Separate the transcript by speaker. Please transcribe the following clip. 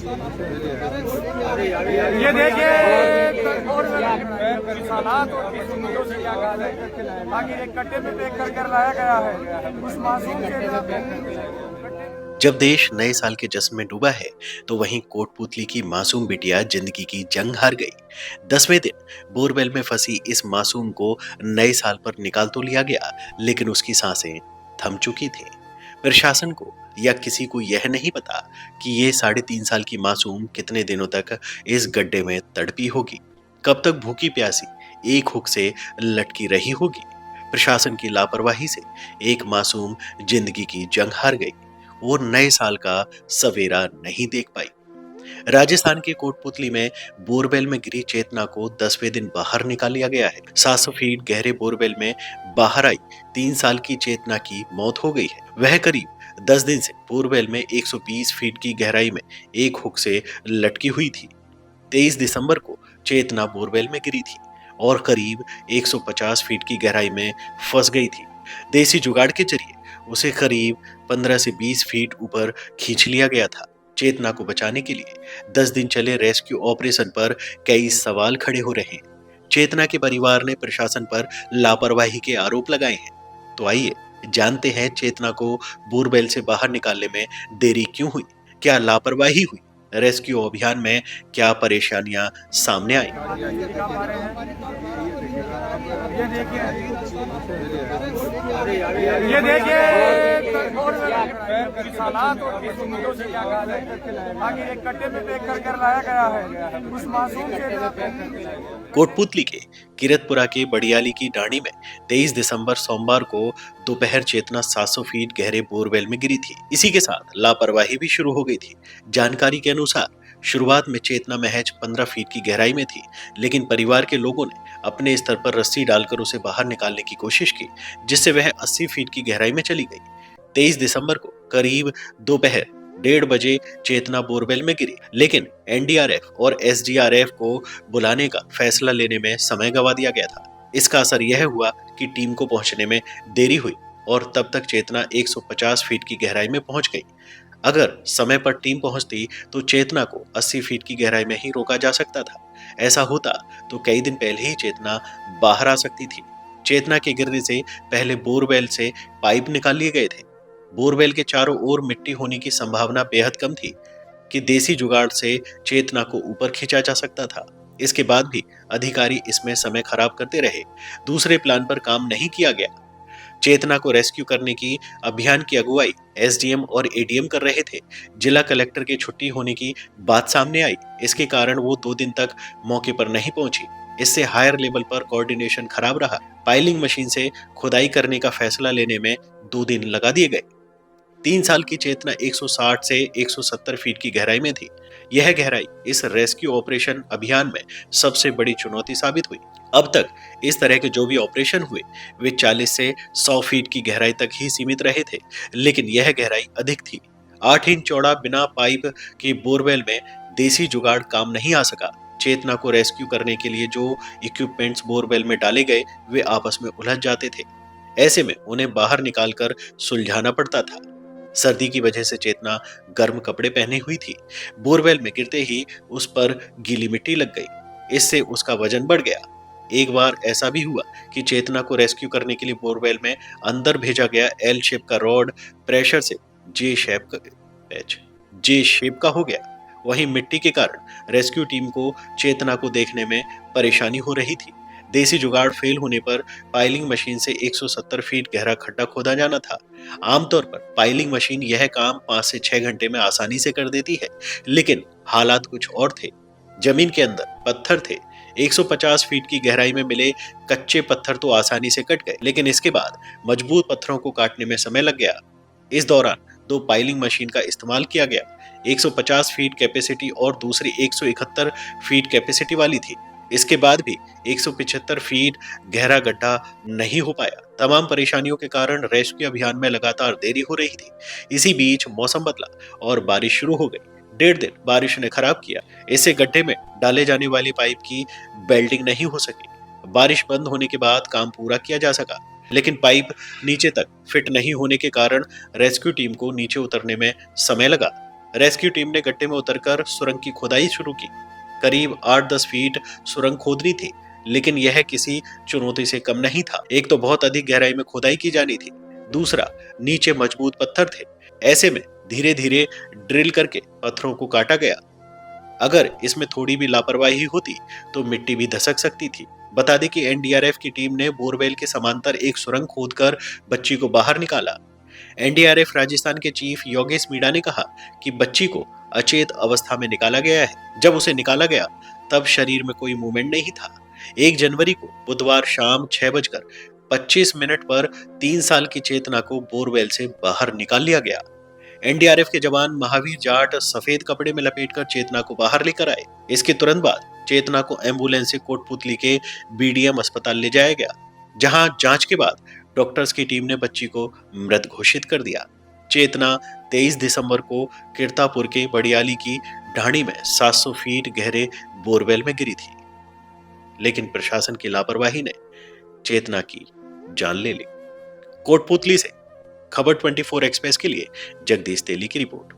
Speaker 1: ये देखिए हालात और किस उम्मीदों से क्या कहा जाए, बाकी एक कट्टे में पैक कर लाया गया है उस मासूम के।
Speaker 2: जब देश नए साल के जश्न में डूबा है तो वहीं कोटपुतली की मासूम बिटिया जिंदगी की जंग हार गई। 10वें दिन बोरवेल में फंसी इस मासूम को नए साल पर निकाल तो लिया गया, लेकिन उसकी सांसें थम चुकी थी। प्रशासन को या किसी को यह नहीं पता कि ये 3.5 साल की मासूम कितने दिनों तक इस गड्ढे में तड़पी होगी, कब तक भूखी प्यासी एक हुक से लटकी रही होगी। प्रशासन की लापरवाही से एक मासूम जिंदगी की जंग हार गई और नए साल का सवेरा नहीं देख पाई। राजस्थान के कोटपुतली में बोरवेल में गिरी चेतना को 10वें दिन बाहर निकाल लिया गया है। 700 फीट गहरे बोरवेल में बाहर आई 3 साल की चेतना की मौत हो गई है। वह करीब 10 दिन से बोरवेल में 120 फीट की गहराई में एक हुक से लटकी हुई थी। 23 दिसंबर को चेतना बोरवेल में गिरी थी और करीब 150 फीट की गहराई में फंस गई थी। देसी जुगाड़ के जरिए उसे करीब 15 से 20 फीट ऊपर खींच लिया गया था। चेतना को बचाने के लिए 10 दिन चले रेस्क्यू ऑपरेशन पर कई सवाल खड़े हो रहे हैं। चेतना के परिवार ने प्रशासन पर लापरवाही के आरोप लगाए हैं। तो आइए जानते हैं चेतना को बोरवेल से बाहर निकालने में देरी क्यों हुई, क्या लापरवाही हुई, रेस्क्यू अभियान में क्या परेशानियां सामने आई।
Speaker 1: ये देखिए हालात और किस उम्मीदों से क्या कहा जाए, बाकी एक कट्टे में पैक कर लाया गया है उस मासूम के।
Speaker 2: कोटपुतली के किरतपुरा के बड़ियाली की डांडी में 23 दिसंबर सोमवार को दोपहर चेतना 700 फीट गहरे बोरवेल में गिरी थी। इसी के साथ लापरवाही भी शुरू हो गई थी। जानकारी के अनुसार शुरुआत में चेतना महज 15 फीट की गहराई में थी, लेकिन परिवार के लोगों ने अपने स्तर पर रस्सी डालकर उसे बाहर निकालने की कोशिश की, जिससे वह 80 फीट की गहराई में चली गई। 23 दिसंबर को करीब दोपहर 1:30 बजे चेतना बोरवेल में गिरी, लेकिन एनडीआरएफ और एसडीआरएफ को बुलाने का फैसला लेने में समय गंवा दिया गया था। इसका असर यह हुआ कि टीम को पहुंचने में देरी हुई और तब तक चेतना 150 फीट की गहराई में पहुंच गई। अगर समय पर टीम पहुंचती तो चेतना को 80 फीट की गहराई में ही रोका जा सकता था। ऐसा होता तो कई दिन पहले ही चेतना बाहर आ सकती थी। चेतना के गिरने से पहले बोरवेल से पाइप निकाल लिए गए थे। बोरवेल के चारों ओर मिट्टी होने की संभावना बेहद कम थी कि देसी जुगाड़ से चेतना को ऊपर खींचा जा सकता था। इसके बाद भी अधिकारी इसमें समय खराब करते रहे। दूसरे प्लान पर काम नहीं किया गया। चेतना को रेस्क्यू करने की अभियान की अगुवाई एसडीएम और एडीएम कर रहे थे। जिला कलेक्टर के छुट्टी होने की बात सामने आई। इसके कारण वो 2 दिन तक मौके पर नहीं पहुंची। इससे हायर लेवल पर कोऑर्डिनेशन खराब रहा। पाइलिंग मशीन से खुदाई करने का फैसला लेने में 2 दिन लगा दिए गए। 3 साल की चेतना 160 से 170 फीट की गहराई में थी। यह गहराई इस रेस्क्यू ऑपरेशन अभियान में सबसे बड़ी चुनौती साबित हुई। अब तक इस तरह के जो भी ऑपरेशन हुए वे 40 से 100 फीट की गहराई तक ही सीमित रहे थे, लेकिन यह गहराई अधिक थी। 8 इंच चौड़ा बिना पाइप के बोरवेल में देसी जुगाड़ काम नहीं आ सका। चेतना को रेस्क्यू करने के लिए जो इक्विपमेंट्स बोरवेल में डाले गए वे आपस में उलझ जाते थे। ऐसे में उन्हें बाहर निकालकर सुलझाना पड़ता था। सर्दी की वजह से चेतना गर्म कपड़े पहने हुई थी। बोरवेल में गिरते ही उस पर गीली मिट्टी लग गई। इससे उसका वजन बढ़ गया। एक बार ऐसा भी हुआ कि चेतना को रेस्क्यू करने के लिए बोरवेल में अंदर भेजा गया एल शेप का रॉड प्रेशर से जे शेप का हो गया। वहीं मिट्टी के कारण रेस्क्यू टीम को चेतना को देखने में परेशानी हो रही थी। देसी जुगाड़ फेल होने पर पाइलिंग मशीन से 170 फीट गहरा खड्डा खोदा जाना था। आमतौर पर पाइलिंग मशीन यह काम 5 से 6 घंटे में आसानी से कर देती है, लेकिन हालात कुछ और थे। जमीन के अंदर पत्थर थे। 150 फीट की गहराई में मिले कच्चे पत्थर तो आसानी से कट गए, लेकिन इसके बाद मजबूत पत्थरों को काटने में समय लग गया। इस दौरान 2 पाइलिंग मशीन का इस्तेमाल किया गया। 150 फीट कैपेसिटी और दूसरी 171 फीट कैपेसिटी वाली थी। इसके बाद भी 175 फीट गहरा गड्ढा नहीं हो पाया। तमाम परेशानियों के कारण रेस्क्यू अभियान में लगातार देरी हो रही थी। इसी बीच मौसम बदला और बारिश शुरू हो गई। 1.5 दिन बारिश ने खराब किया। इससे गड्ढे में डाले जाने वाली पाइप की बेल्डिंग नहीं हो सकी। बारिश बंद होने के बाद काम पूरा किया जा सका, लेकिन पाइप नीचे तक फिट नहीं होने के कारण रेस्क्यू टीम को नीचे उतरने में समय लगा। रेस्क्यू टीम ने गड्ढे में उतरकर सुरंग की खुदाई शुरू की। करीब 8-10 फीट सुरंग खोदनी थी, लेकिन यह किसी चुनौती से कम नहीं था। एक तो बहुत अधिक गहराई में खुदाई की जानी थी, दूसरा नीचे मजबूत पत्थर थे। ऐसे में धीरे धीरे ड्रिल करके पत्थरों को काटा गया। अगर इसमें थोड़ी भी लापरवाही होती तो मिट्टी भी धसक सकती थी। बता दें कि एनडीआरएफ की टीम ने बोरवेल के समांतर एक सुरंग खोदकर बच्ची को बाहर निकाला। एनडीआरएफ राजस्थान के चीफ योगेश मीणा ने कहा कि बच्ची को अचेत अवस्था में निकाला गया है। जब उसे निकाला गया तब शरीर में कोई मूवमेंट नहीं था। 1 जनवरी को बुधवार शाम 6:25 पर 3 साल की चेतना को बोरवेल से बाहर निकाल लिया गया। एनडीआरएफ के जवान महावीर जाट सफेद कपड़े में लपेटकर चेतना को बाहर लेकर आए। इसके तुरंत बाद चेतना को एम्बुलेंस से कोटपुतली के बीडीएम अस्पताल ले जाया गया, जहां जांच के बाद डॉक्टर्स की टीम ने बच्ची को मृत घोषित कर दिया। चेतना 23 दिसंबर को किरतापुर के बड़ियाली की ढाणी में 700 फीट गहरे बोरवेल में गिरी थी, लेकिन प्रशासन की लापरवाही ने चेतना की जान ले ली। कोटपुतली से खबर 24 एक्सप्रेस के लिए जगदीश तेली की रिपोर्ट।